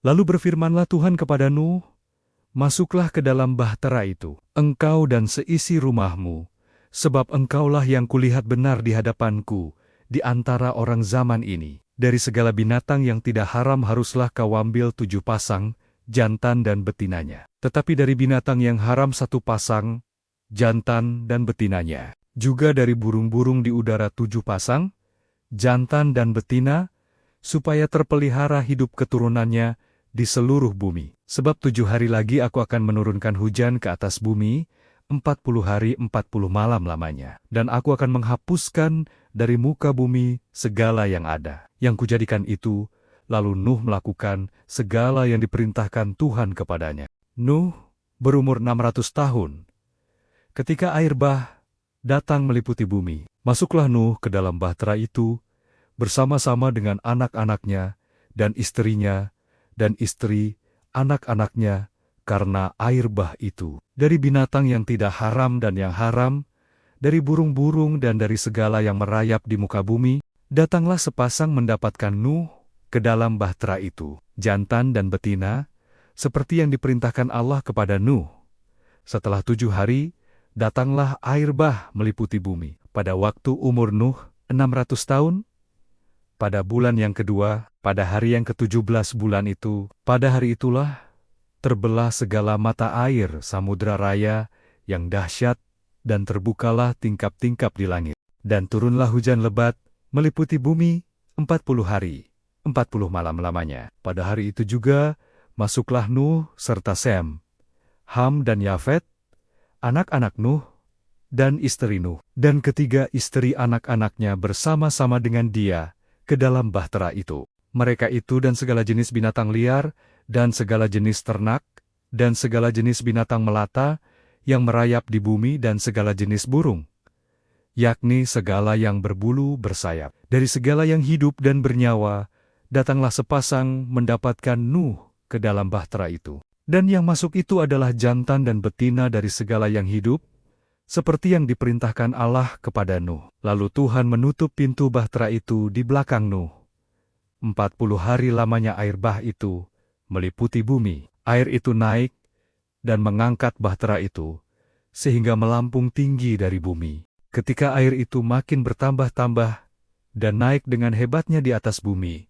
Lalu berfirmanlah Tuhan kepada Nuh, "Masuklah ke dalam bahtera itu, engkau dan seisi rumahmu, sebab engkaulah yang kulihat benar di hadapanku, di antara orang zaman ini. Dari segala binatang yang tidak haram haruslah kau ambil 7 pasang, jantan dan betinanya. Tetapi dari binatang yang haram 1 pasang, jantan dan betinanya. Juga dari burung-burung di udara 7 pasang, jantan dan betina, supaya terpelihara hidup keturunannya di seluruh bumi. Sebab 7 hari lagi aku akan menurunkan hujan ke atas bumi, 40 hari 40 malam lamanya. Dan aku akan menghapuskan dari muka bumi segala yang ada. Yang kujadikan itu, lalu Nuh melakukan segala yang diperintahkan Tuhan kepadanya. Nuh berumur 600 tahun. Ketika air bah datang meliputi bumi, masuklah Nuh ke dalam bahtera itu, bersama-sama dengan anak-anaknya, dan istrinya, dan istri anak-anaknya, karena air bah itu. Dari binatang yang tidak haram dan yang haram, dari burung-burung dan dari segala yang merayap di muka bumi, datanglah sepasang mendapatkan Nuh ke dalam bahtera itu, jantan dan betina, seperti yang diperintahkan Allah kepada Nuh. Setelah 7 hari, datanglah air bah meliputi bumi. Pada waktu umur Nuh 600 tahun, pada bulan yang kedua, pada hari yang ke-17 bulan itu, pada hari itulah terbelah segala mata air samudra raya yang dahsyat, dan terbukalah tingkap-tingkap di langit. Dan turunlah hujan lebat meliputi bumi 40 hari, 40 malam lamanya. Pada hari itu juga masuklah Nuh serta Sem, Ham dan Yafet, anak-anak Nuh, dan istri Nuh, dan ketiga istri anak-anaknya bersama-sama dengan dia ke dalam bahtera itu. Mereka itu dan segala jenis binatang liar, dan segala jenis ternak, dan segala jenis binatang melata, yang merayap di bumi dan segala jenis burung, yakni segala yang berbulu bersayap. Dari segala yang hidup dan bernyawa, datanglah sepasang mendapatkan Nuh ke dalam bahtera itu. Dan yang masuk itu adalah jantan dan betina dari segala yang hidup, seperti yang diperintahkan Allah kepada Nuh. Lalu Tuhan menutup pintu bahtera itu di belakang Nuh. 40 hari lamanya air bah itu meliputi bumi. Air itu naik dan mengangkat bahtera itu, sehingga melampung tinggi dari bumi. Ketika air itu makin bertambah-tambah dan naik dengan hebatnya di atas bumi,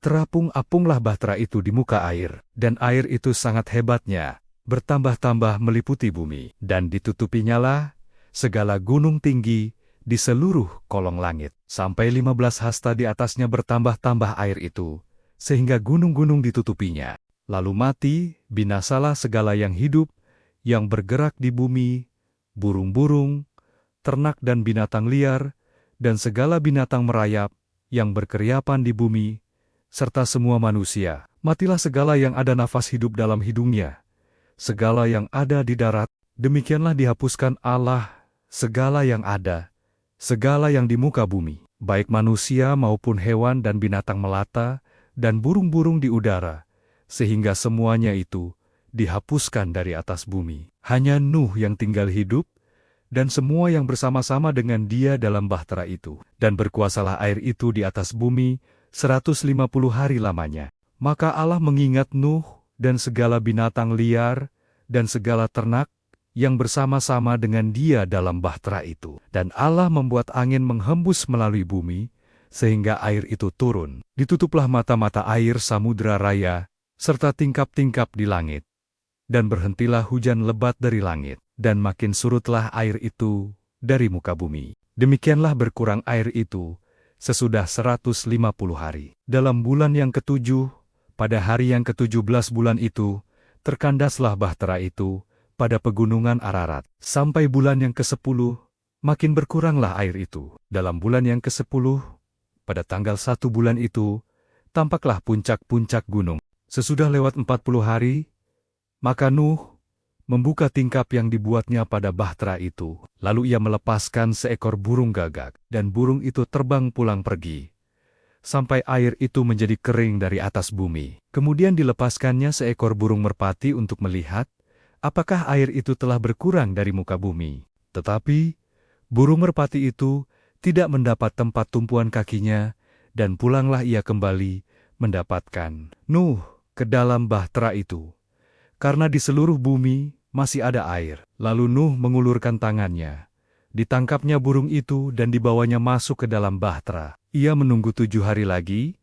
terapung-apunglah bahtera itu di muka air, dan air itu sangat hebatnya, bertambah-tambah meliputi bumi, dan ditutupinyalah segala gunung tinggi di seluruh kolong langit, sampai 15 hasta di atasnya bertambah-tambah air itu, sehingga gunung-gunung ditutupinya. Lalu mati, binasalah segala yang hidup, yang bergerak di bumi, burung-burung, ternak dan binatang liar, dan segala binatang merayap, yang berkeriapan di bumi, serta semua manusia. Matilah segala yang ada nafas hidup dalam hidungnya, segala yang ada di darat. Demikianlah dihapuskan Allah segala yang ada, segala yang di muka bumi, baik manusia maupun hewan dan binatang melata, dan burung-burung di udara, sehingga semuanya itu dihapuskan dari atas bumi. Hanya Nuh yang tinggal hidup, dan semua yang bersama-sama dengan dia dalam bahtera itu. Dan berkuasalah air itu di atas bumi 150 hari lamanya. Maka Allah mengingat Nuh dan segala binatang liar dan segala ternak yang bersama-sama dengan dia dalam bahtera itu. Dan Allah membuat angin menghembus melalui bumi, sehingga air itu turun. Ditutuplah mata-mata air samudra raya, serta tingkap-tingkap di langit. Dan berhentilah hujan lebat dari langit, dan makin surutlah air itu dari muka bumi. Demikianlah berkurang air itu sesudah 150 hari. Dalam bulan yang ke-7, pada hari yang ke-17 bulan itu, terkandaslah bahtera itu pada pegunungan Ararat. Sampai bulan yang ke-10, makin berkuranglah air itu. Dalam bulan yang ke-10, pada tanggal 1 bulan itu, tampaklah puncak-puncak gunung. Sesudah lewat 40 hari, maka Nuh membuka tingkap yang dibuatnya pada bahtera itu. Lalu ia melepaskan seekor burung gagak, dan burung itu terbang pulang pergi, sampai air itu menjadi kering dari atas bumi. Kemudian dilepaskannya seekor burung merpati untuk melihat apakah air itu telah berkurang dari muka bumi. Tetapi burung merpati itu tidak mendapat tempat tumpuan kakinya, dan pulanglah ia kembali mendapatkan Nuh ke dalam bahtera itu, karena di seluruh bumi masih ada air. Lalu Nuh mengulurkan tangannya. Ditangkapnya burung itu dan dibawanya masuk ke dalam bahtera. Ia menunggu 7 hari lagi,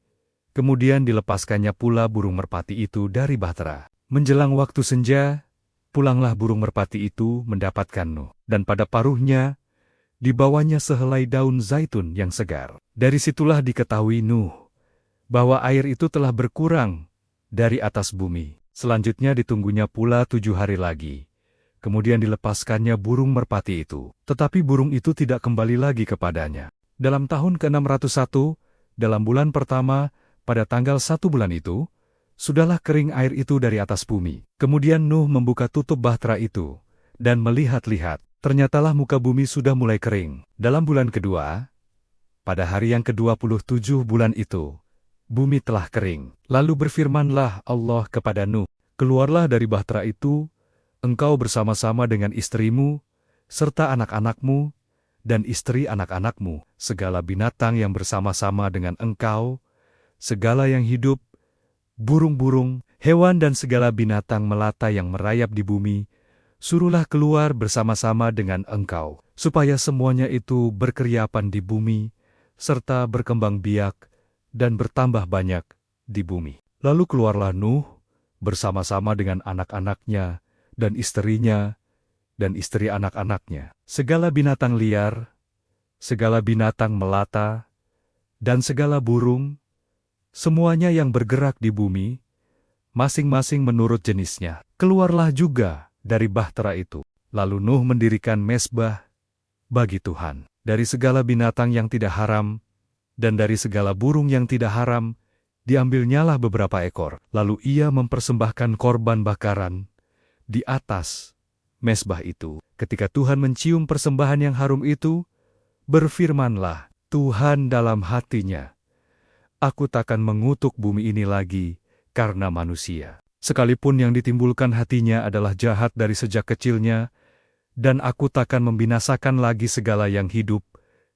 kemudian dilepaskannya pula burung merpati itu dari bahtera. Menjelang waktu senja, pulanglah burung merpati itu mendapatkan Nuh, dan pada paruhnya dibawanya sehelai daun zaitun yang segar. Dari situlah diketahui Nuh bahwa air itu telah berkurang dari atas bumi. Selanjutnya ditunggunya pula 7 hari lagi. Kemudian dilepaskannya burung merpati itu. Tetapi burung itu tidak kembali lagi kepadanya. Dalam tahun ke-601, dalam bulan pertama, pada tanggal 1 bulan itu, sudahlah kering air itu dari atas bumi. Kemudian Nuh membuka tutup bahtera itu, dan melihat-lihat, ternyatalah muka bumi sudah mulai kering. Dalam bulan kedua, pada hari yang ke-27 bulan itu, bumi telah kering. Lalu berfirmanlah Allah kepada Nuh, "Keluarlah dari bahtera itu, engkau bersama-sama dengan istrimu, serta anak-anakmu, dan istri anak-anakmu, segala binatang yang bersama-sama dengan engkau, segala yang hidup, burung-burung, hewan dan segala binatang melata yang merayap di bumi, suruhlah keluar bersama-sama dengan engkau, supaya semuanya itu berkeriapan di bumi, serta berkembang biak, dan bertambah banyak di bumi." Lalu keluarlah Nuh bersama-sama dengan anak-anaknya, dan istrinya, dan istri anak-anaknya, segala binatang liar, segala binatang melata, dan segala burung, semuanya yang bergerak di bumi, masing-masing menurut jenisnya. Keluarlah juga dari bahtera itu. Lalu Nuh mendirikan mezbah bagi Tuhan. Dari segala binatang yang tidak haram, dan dari segala burung yang tidak haram, diambilnyalah beberapa ekor. Lalu ia mempersembahkan korban bakaran di atas mezbah itu. Ketika Tuhan mencium persembahan yang harum itu, berfirmanlah Tuhan dalam hatinya, "Aku takkan mengutuk bumi ini lagi karena manusia. Sekalipun yang ditimbulkan hatinya adalah jahat dari sejak kecilnya, dan aku takkan membinasakan lagi segala yang hidup,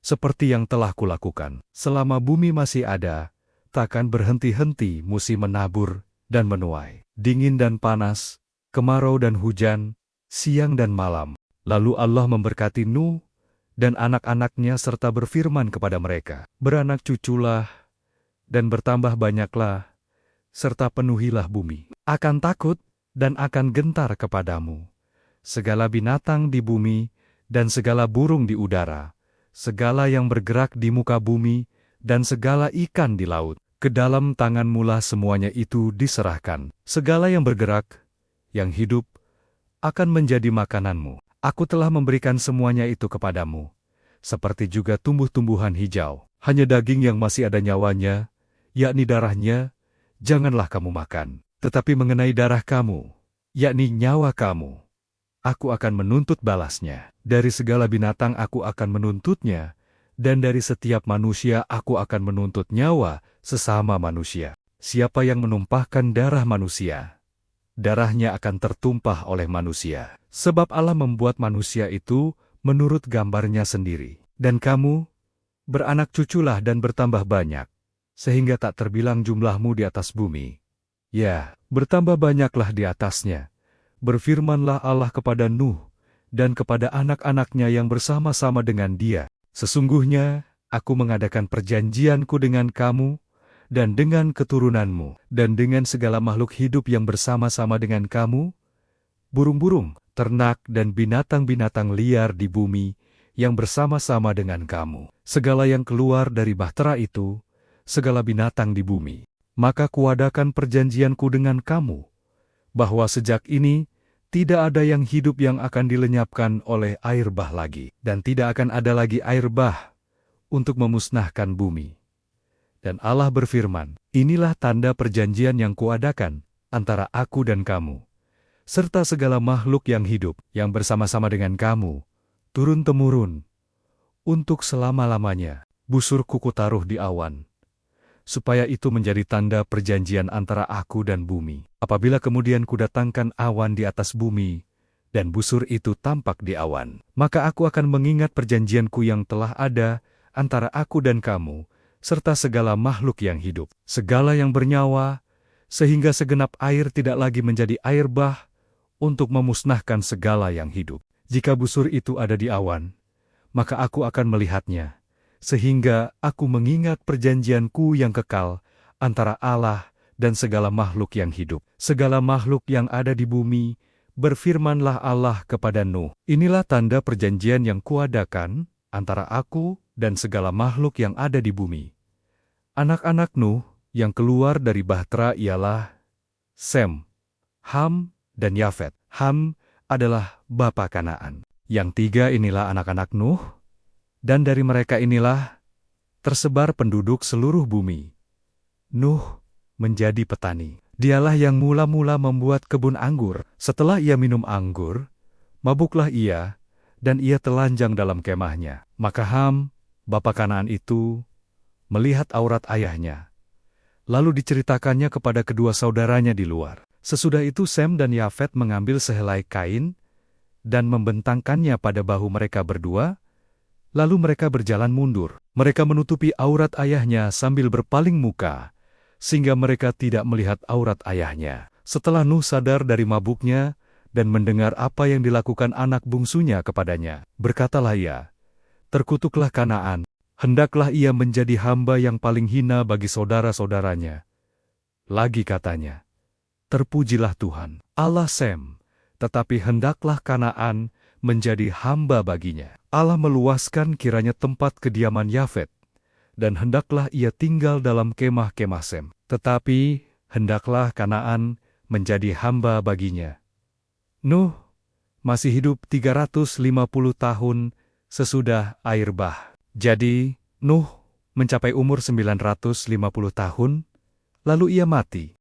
seperti yang telah kulakukan. Selama bumi masih ada, takkan berhenti-henti musim menabur dan menuai, dingin dan panas, kemarau dan hujan, siang dan malam." Lalu Allah memberkati Nuh dan anak-anaknya serta berfirman kepada mereka, "Beranak cuculah dan bertambah banyaklah, serta penuhilah bumi. Akan takut dan akan gentar kepadamu segala binatang di bumi dan segala burung di udara, segala yang bergerak di muka bumi, dan segala ikan di laut. Ke dalam tanganmulah semuanya itu diserahkan. Segala yang bergerak, yang hidup, akan menjadi makananmu. Aku telah memberikan semuanya itu kepadamu, seperti juga tumbuh-tumbuhan hijau. Hanya daging yang masih ada nyawanya, yakni darahnya, janganlah kamu makan. Tetapi mengenai darah kamu, yakni nyawa kamu, aku akan menuntut balasnya. Dari segala binatang aku akan menuntutnya, dan dari setiap manusia aku akan menuntut nyawa sesama manusia. Siapa yang menumpahkan darah manusia, darahnya akan tertumpah oleh manusia. Sebab Allah membuat manusia itu menurut gambarnya sendiri. Dan kamu, beranak cuculah dan bertambah banyak, sehingga tak terbilang jumlahmu di atas bumi. Ya, bertambah banyaklah di atasnya. Berfirmanlah Allah kepada Nuh dan kepada anak-anaknya yang bersama-sama dengan dia, "Sesungguhnya aku mengadakan perjanjianku dengan kamu dan dengan keturunanmu, dan dengan segala makhluk hidup yang bersama-sama dengan kamu, burung-burung, ternak dan binatang-binatang liar di bumi yang bersama-sama dengan kamu, segala yang keluar dari bahtera itu, segala binatang di bumi. Maka kuadakan perjanjianku dengan kamu, bahwa sejak ini tidak ada yang hidup yang akan dilenyapkan oleh air bah lagi, dan tidak akan ada lagi air bah untuk memusnahkan bumi." Dan Allah berfirman, "Inilah tanda perjanjian yang kuadakan antara aku dan kamu, serta segala makhluk yang hidup yang bersama-sama dengan kamu, turun-temurun, untuk selama-lamanya. Busurku kutaruh di awan, supaya itu menjadi tanda perjanjian antara aku dan bumi. Apabila kemudian kudatangkan awan di atas bumi, dan busur itu tampak di awan, maka aku akan mengingat perjanjianku yang telah ada antara aku dan kamu, serta segala makhluk yang hidup. Segala yang bernyawa, sehingga segenap air tidak lagi menjadi air bah untuk memusnahkan segala yang hidup. Jika busur itu ada di awan, maka aku akan melihatnya, sehingga aku mengingat perjanjianku yang kekal antara Allah dan segala makhluk yang hidup. Segala makhluk yang ada di bumi, berfirmanlah Allah kepada Nuh, inilah tanda perjanjian yang kuadakan antara aku dan segala makhluk yang ada di bumi. Anak-anak Nuh yang keluar dari bahtera ialah Sem, Ham, dan Yafet. Ham adalah bapa Kanaan. Yang tiga inilah anak-anak Nuh, dan dari mereka inilah tersebar penduduk seluruh bumi. Nuh menjadi petani. Dialah yang mula-mula membuat kebun anggur. Setelah ia minum anggur, mabuklah ia, dan ia telanjang dalam kemahnya. Maka Ham, bapa Kanaan itu, melihat aurat ayahnya. Lalu diceritakannya kepada kedua saudaranya di luar. Sesudah itu Sem dan Yafet mengambil sehelai kain dan membentangkannya pada bahu mereka berdua, lalu mereka berjalan mundur. Mereka menutupi aurat ayahnya sambil berpaling muka, sehingga mereka tidak melihat aurat ayahnya. Setelah Nuh sadar dari mabuknya dan mendengar apa yang dilakukan anak bungsunya kepadanya, berkatalah ia, "Terkutuklah Kanaan, hendaklah ia menjadi hamba yang paling hina bagi saudara-saudaranya." Lagi katanya, "Terpujilah Tuhan, Allah Sem, tetapi hendaklah Kanaan menjadi hamba baginya." Allah meluaskan kiranya tempat kediaman Yafet, dan hendaklah ia tinggal dalam kemah-kemah Sem. Tetapi hendaklah Kanaan menjadi hamba baginya. Nuh masih hidup 350 tahun sesudah air bah. Jadi Nuh mencapai umur 950 tahun, lalu ia mati.